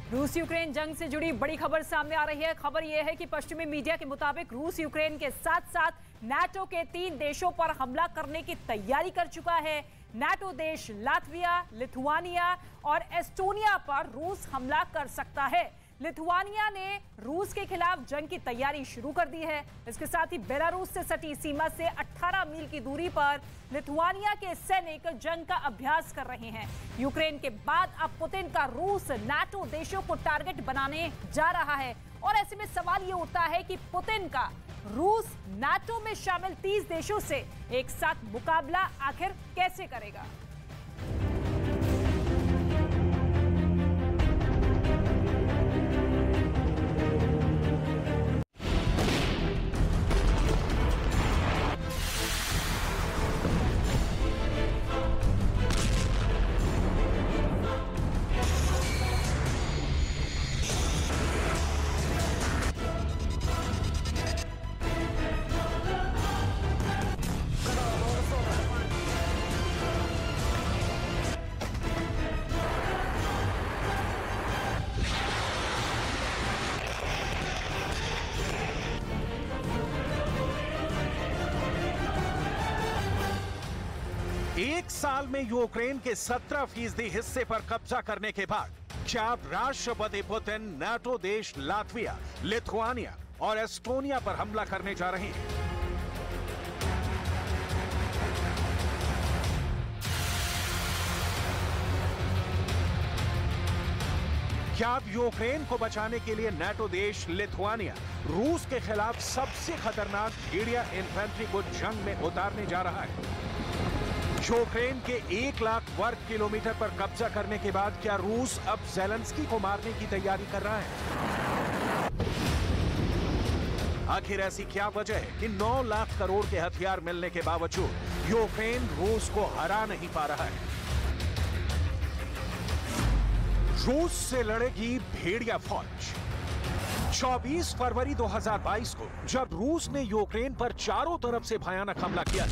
रूस यूक्रेन जंग से जुड़ी बड़ी खबर सामने आ रही है। खबर यह है कि पश्चिमी मीडिया के मुताबिक रूस यूक्रेन के साथ साथ नाटो के 3 देशों पर हमला करने की तैयारी कर चुका है। नाटो देश लातविया, लिथुआनिया और एस्टोनिया पर रूस हमला कर सकता है। लिथुआनिया ने रूस के खिलाफ जंग की तैयारी शुरू कर दी है। इसके साथ ही बेलारूस से सटी सीमा से 18 मील की दूरी पर लिथुआनिया के सैनिक जंग का अभ्यास कर रहे हैं। यूक्रेन के बाद अब पुतिन का रूस नाटो देशों को टारगेट बनाने जा रहा है और ऐसे में सवाल ये उठता है कि पुतिन का रूस नाटो में शामिल 30 देशों से एक साथ मुकाबला आखिर कैसे करेगा। एक साल में यूक्रेन के 17% हिस्से पर कब्जा करने के बाद क्या राष्ट्रपति पुतिन नाटो देश लातविया, लिथुआनिया और एस्टोनिया पर हमला करने जा रहे हैं। क्या अब यूक्रेन को बचाने के लिए नाटो देश लिथुआनिया रूस के खिलाफ सबसे खतरनाक भेड़िया इन्फेंट्री को जंग में उतारने जा रहा है? यूक्रेन के 1 लाख वर्ग किलोमीटर पर कब्जा करने के बाद क्या रूस अब ज़ेलेंस्की को मारने की तैयारी कर रहा है? आखिर ऐसी क्या वजह है कि 9 लाख करोड़ के हथियार मिलने के बावजूद यूक्रेन रूस को हरा नहीं पा रहा है? रूस से लड़ेगी भेड़िया फौज। 24 फरवरी 2022 को जब रूस ने यूक्रेन पर चारों तरफ से भयानक हमला किया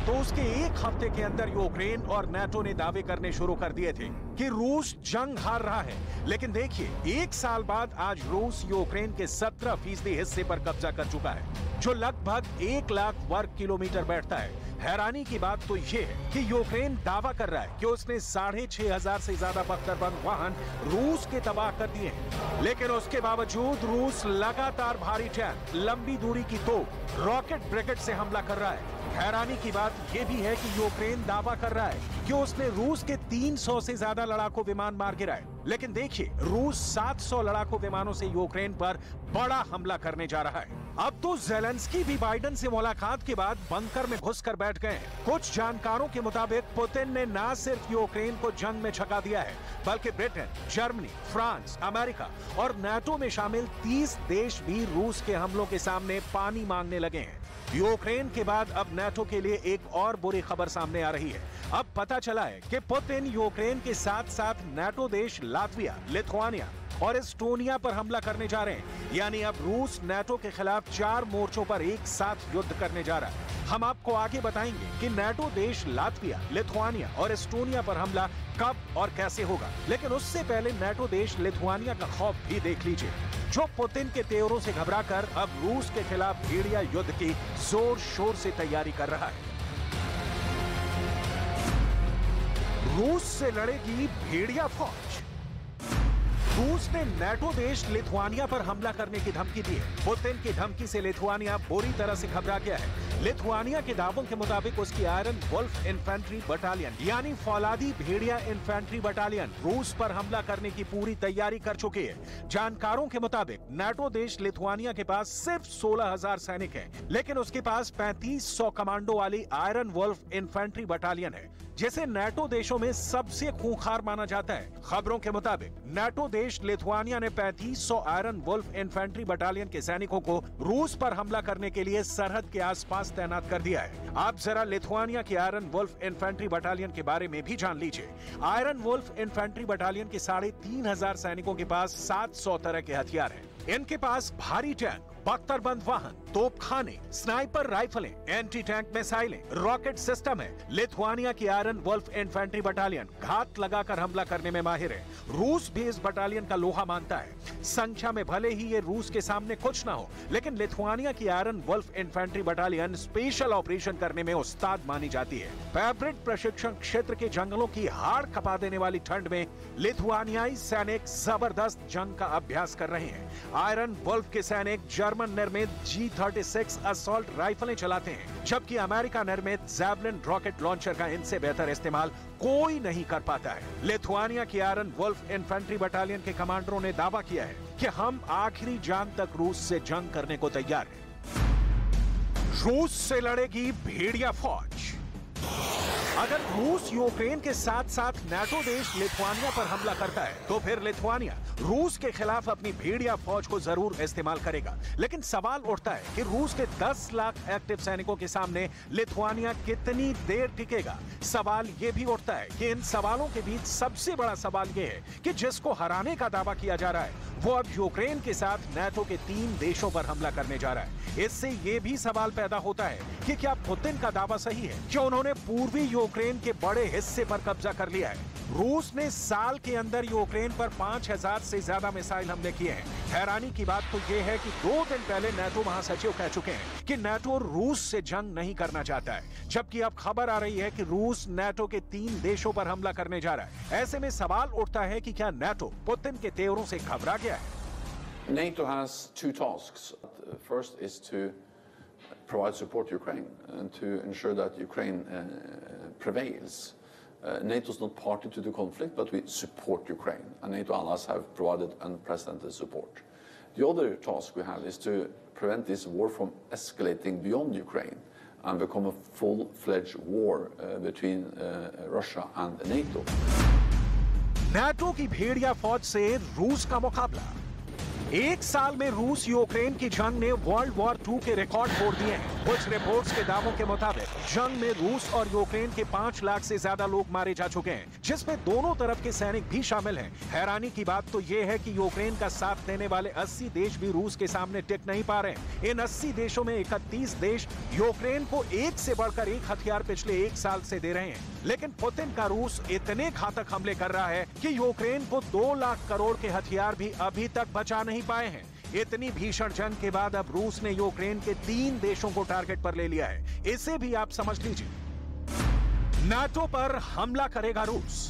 तो उसके एक हफ्ते के अंदर यूक्रेन और नाटो ने दावे करने शुरू कर दिए थे कि रूस जंग हार रहा है। लेकिन देखिए, 1 साल बाद आज रूस यूक्रेन के 17% हिस्से पर कब्जा कर चुका है, जो लगभग 1 लाख वर्ग किलोमीटर बैठता है। हैरानी की बात तो यह है कि यूक्रेन दावा कर रहा है कि उसने 6,500 से ज्यादा बख्तरबंद वाहन रूस के तबाह कर दिए हैं, लेकिन उसके बावजूद रूस लगातार भारी टैंक, लंबी दूरी की तोप, रॉकेट ब्रिगेड से हमला कर रहा है। हैरानी की बात यह भी है कि यूक्रेन दावा कर रहा है कि उसने रूस के 300 से ज्यादा लड़ाकू विमान मार गिराए, लेकिन देखिए, रूस 700 लड़ाकू विमानों से यूक्रेन पर बड़ा हमला करने जा रहा है। अब तो ज़ेलेंस्की भी बाइडेन से मुलाकात के बाद बंकर में घुसकर बैठ गए हैं। कुछ जानकारों के मुताबिक पुतिन ने न सिर्फ यूक्रेन को जंग में छका दिया है, बल्कि ब्रिटेन, जर्मनी, फ्रांस, अमेरिका और नाटो में शामिल 30 देश भी रूस के हमलों के सामने पानी मांगने लगे हैं। यूक्रेन के बाद अब नाटो के लिए एक और बुरी खबर सामने आ रही है। अब पता चला है कि पुतिन यूक्रेन के साथ साथ नाटो देश लातविया, लिथुआनिया और एस्टोनिया पर हमला करने जा रहे हैं। यानी अब रूस नाटो के खिलाफ 4 मोर्चों पर एक साथ युद्ध करने जा रहा है। हम आपको आगे बताएंगे कि नाटो देश लातविया, लिथुआनिया और एस्टोनिया पर हमला कब और कैसे होगा, लेकिन उससे पहले नाटो देश लिथुआनिया का खौफ भी देख लीजिए, जो पुतिन के तेवरों से घबराकर अब रूस के खिलाफ भेड़िया युद्ध की जोर शोर से तैयारी कर रहा है। रूस से लड़ेगी भेड़िया फौज। रूस ने नाटो देश लिथुआनिया पर हमला करने की धमकी दी है। पुतिन की धमकी से लिथुआनिया बुरी तरह से घबरा गया है। लिथुआनिया के दावों के मुताबिक उसकी आयरन वुल्फ इन्फेंट्री बटालियन यानी फौलादी भेड़िया इन्फेंट्री बटालियन रूस पर हमला करने की पूरी तैयारी कर चुकी है। जानकारों के मुताबिक नाटो देश लिथुआनिया के पास सिर्फ 16,000 सैनिक हैं, लेकिन उसके पास 3500 कमांडो वाली आयरन वुल्फ इन्फेंट्री बटालियन है, जिसे नाटो देशों में सबसे खूंखार माना जाता है। खबरों के मुताबिक नाटो देश लिथुआनिया ने 3500 आयरन वुल्फ इन्फेंट्री बटालियन के सैनिकों को रूस पर हमला करने के लिए सरहद के आसपास तैनात कर दिया है। आप जरा लिथुआनिया की आयरन वुल्फ इन्फेंट्री बटालियन के बारे में भी जान लीजिए। आयरन वुल्फ इन्फेंट्री बटालियन के 3,500 सैनिकों के पास 700 तरह के हथियार हैं। इनके पास भारी टैंक, बख्तरबंद वाहन, तोपखाने, स्नाइपर राइफलें, एंटी टैंक मिसाइलें, रॉकेट सिस्टम है। लिथुआनिया की आयरन वुल्फ इन्फेंट्री बटालियन घात लगाकर हमला करने में माहिर है। रूस भी इस बटालियन का लोहा मानता है। संख्या में भले ही ये रूस के सामने कुछ ना हो, लेकिन लिथुआनिया की iron wolf infantry battalion special operation करने में उस्ताद मानी जाती है। फेवरेट प्रशिक्षण क्षेत्र के जंगलों की हाड़ खपा देने वाली ठंड में लिथुआनियाई सैनिक जबरदस्त जंग का अभ्यास कर रहे हैं। आयरन वुल्फ के सैनिक जर्मन निर्मित G36 असॉल्ट राइफलें चलाते हैं, जबकि अमेरिका निर्मित ज़ैवलिन रॉकेट लॉन्चर का इनसे बेहतर इस्तेमाल कोई नहीं कर पाता है। लिथुआनिया की आयरन वुल्फ इन्फेंट्री बटालियन के कमांडरों ने दावा किया है कि हम आखिरी जान तक रूस से जंग करने को तैयार हैं। रूस से लड़ेगी भेड़िया फौज। अगर रूस यूक्रेन के साथ साथ नाटो देश लिथुआनिया पर हमला करता है, तो फिर लिथुआनिया रूस के खिलाफ अपनी भेड़िया फौज को जरूर इस्तेमाल करेगा। लेकिन सवाल उठता है कि रूस के 10 लाख एक्टिव सैनिकों के सामने लिथुआनिया कितनी देर टिकेगा। सवाल यह भी उठता है कि इन सवालों के बीच सबसे बड़ा सवाल यह है कि जिसको हराने का दावा किया जा रहा है, वो अब यूक्रेन के साथ नाटो के 3 देशों पर हमला करने जा रहा है। इससे यह भी सवाल पैदा होता है कि क्या पुतिन का दावा सही है कि उन्होंने पूर्वी यूक्रेन के बड़े हिस्से पर कब्जा कर लिया है। रूस ने साल के अंदर यूक्रेन पर 5000 से ज्यादा मिसाइल हमले किए हैं। हैरानी की बात तो यह है कि 2 दिन पहले नाटो महासचिव कह चुके हैं कि नाटो रूस से जंग नहीं करना चाहता है, जबकि अब खबर आ रही है कि रूस नाटो के 3 देशों पर हमला करने जा रहा है। ऐसे में सवाल उठता है कि क्या नाटो पुतिन के तेवरों से घबरा गया है? NATO has 2 tasks. First is to provide support to Ukraine and to ensure that Ukraine prevails. NATO is not party to the conflict, but we support Ukraine, and NATO allies have provided unprecedented support. The other task we have is to prevent this war from escalating beyond Ukraine and become a full-fledged war between Russia and NATO. NATO की भेड़िया फौज से रूस का मुकाबला। 1 साल में रूस Ukraine की जंग ने वर्ल्ड वॉर 2 के रिकॉर्ड तोड़ दिए हैं। कुछ रिपोर्ट्स के दावों के मुताबिक जंग में रूस और यूक्रेन के 5 लाख से ज्यादा लोग मारे जा चुके हैं, जिसमें दोनों तरफ के सैनिक भी शामिल हैं। हैरानी की बात तो यह है कि यूक्रेन का साथ देने वाले 80 देश भी रूस के सामने टिक नहीं पा रहे हैं। इन 80 देशों में 31 देश यूक्रेन को एक से बढ़कर एक हथियार पिछले 1 साल से दे रहे हैं। लेकिन पुतिन का रूस इतने घातक हमले कर रहा है कि यूक्रेन को 2 लाख करोड़ के हथियार भी अभी तक बचा नहीं पाए हैं। इतनी भीषण जंग के बाद अब रूस ने यूक्रेन के 3 देशों को टारगेट पर ले लिया है। इसे भी आप समझ लीजिए। नाटो पर हमला करेगा रूस।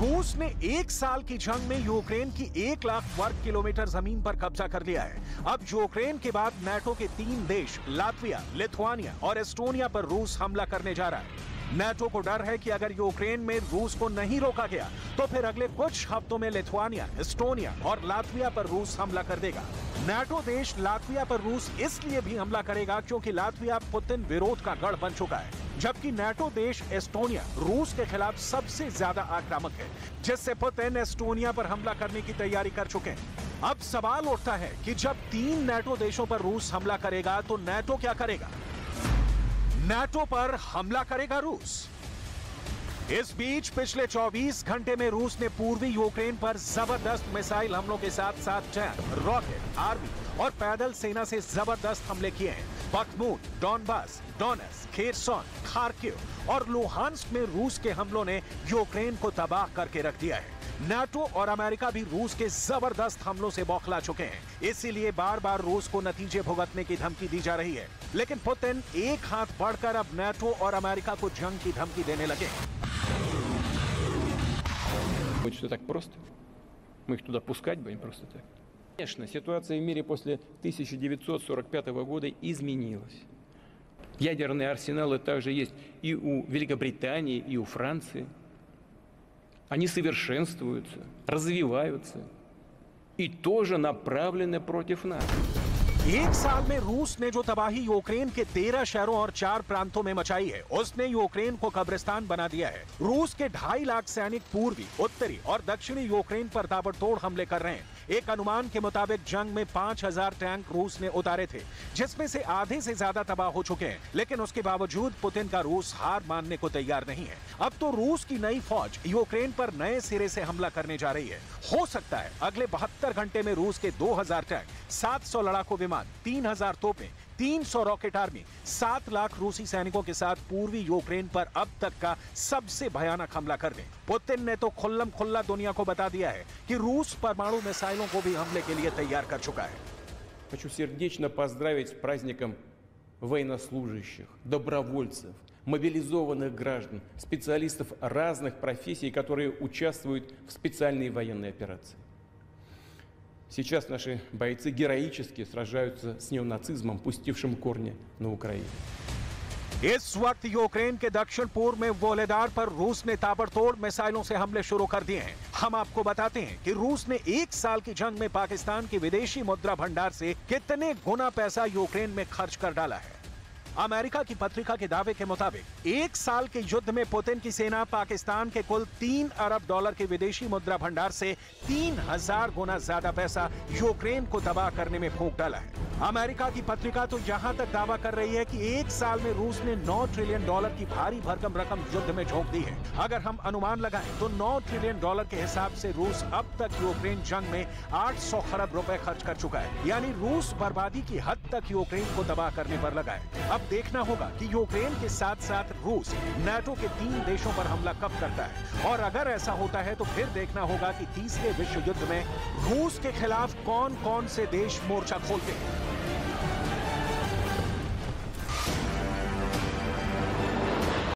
रूस ने 1 साल की जंग में यूक्रेन की 1 लाख वर्ग किलोमीटर जमीन पर कब्जा कर लिया है। अब यूक्रेन के बाद नाटो के 3 देश लातविया, लिथुआनिया और एस्टोनिया पर रूस हमला करने जा रहा है। नाटो को डर है कि अगर यूक्रेन में रूस को नहीं रोका गया, तो फिर अगले कुछ हफ्तों में लिथुआनिया, एस्टोनिया और लातविया पर रूस हमला कर देगा। नाटो देश लातविया पर रूस इसलिए भी हमला करेगा क्योंकि लातविया पुतिन विरोध का गढ़ बन चुका है, जबकि नाटो देश एस्टोनिया रूस के खिलाफ सबसे ज्यादा आक्रामक है, जिससे पुतिन एस्टोनिया पर हमला करने की तैयारी कर चुके हैं। अब सवाल उठता है कि जब 3 नाटो देशों पर रूस हमला करेगा, तो नाटो क्या करेगा? नाटो पर हमला करेगा रूस। इस बीच पिछले 24 घंटे में रूस ने पूर्वी यूक्रेन पर जबरदस्त मिसाइल हमलों के साथ साथ टैंक, रॉकेट, आर्मी और पैदल सेना से जबरदस्त हमले किए हैं। बख्मूट, डॉनबास, डोनेट्स्क, खेरसोन, खार्किव और लुहांस्क में रूस के हमलों ने यूक्रेन को तबाह करके रख दिया है। नाटो और अमेरिका भी रूस के जबरदस्त हमलों से बौखला चुके हैं, इसीलिए बार बार रूस को नतीजे भुगतने की धमकी दी जा रही है। लेकिन पुतिन एक हाथ बढ़कर अब नाटो और अमेरिका को जंग की धमकी देने लगे। Будет все так просто? Мы их туда пускать будем просто так? Конечно, ситуация в мире после 1945 года изменилась. Ядерные арсеналы также есть и у Великобритании, и у Франции. Они совершенствуются, развиваются и тоже направлены против нас. 1 साल में रूस ने जो तबाही यूक्रेन के 13 शहरों और 4 प्रांतों में मचाई है, उसने यूक्रेन को कब्रिस्तान बना दिया है। रूस के 2.5 लाख सैनिक पूर्वी, उत्तरी और दक्षिणी यूक्रेन पर ताबड़तोड़ हमले कर रहे हैं। एक अनुमान के मुताबिक जंग में 5000 टैंक रूस ने उतारे थे, जिसमें से आधे से ज्यादा तबाह हो चुके हैं। लेकिन उसके बावजूद पुतिन का रूस हार मानने को तैयार नहीं है। अब तो रूस की नई फौज यूक्रेन पर नए सिरे से हमला करने जा रही है। हो सकता है अगले 72 घंटे में रूस के 2000 टैंक, 700 लड़ाकू विमान, 3000 तोपें, 300 रॉकेट आर्मी, 7 लाख रूसी सैनिकों के साथ पूर्वी यूक्रेन पर अब तक का सबसे भयानक हमला कर दें। पुतिन ने तो खुल्लम खुल्ला दुनिया को बता दिया है कि रूस परमाणु मिसाइलों को भी हमले के लिए तैयार कर चुका है। Хочу сердечно поздравить с праздником военнослужащих, добровольцев, мобилизованных граждан, специалистов разных профессий, которые участвуют в специальной военной операции. Сейчас наши бойцы героически сражаются с неонацизмом, пустившим корни на Украине. इस वक्त यूक्रेन के दक्षिण पूर्व में वोलेदार पर रूस ने ताबड़तोड़ मिसाइलों से हमले शुरू कर दिए हैं। हम आपको बताते हैं कि रूस ने 1 साल की जंग में पाकिस्तान की विदेशी मुद्रा भंडार से कितने गुना पैसा यूक्रेन में खर्च कर डाला है। अमेरिका की पत्रिका के दावे के मुताबिक 1 साल के युद्ध में पुतिन की सेना पाकिस्तान के कुल $3 अरब के विदेशी मुद्रा भंडार से 3000 गुना ज्यादा पैसा यूक्रेन को तबाह करने में फूंक डाला है। अमेरिका की पत्रिका तो यहां तक दावा कर रही है कि 1 साल में रूस ने $9 ट्रिलियन की भारी भरकम रकम युद्ध में झोंक दी है। अगर हम अनुमान लगाएं तो $9 ट्रिलियन के हिसाब से रूस अब तक यूक्रेन जंग में 800 खरब रुपए खर्च कर चुका है। यानी रूस बर्बादी की हद तक यूक्रेन को तबाह करने पर लगा है। अब देखना होगा कि यूक्रेन के साथ साथ रूस नाटो के 3 देशों पर हमला कब करता है, और अगर ऐसा होता है तो फिर देखना होगा कि तीसरे विश्व युद्ध में रूस के खिलाफ कौन कौन से देश मोर्चा खोलते हैं।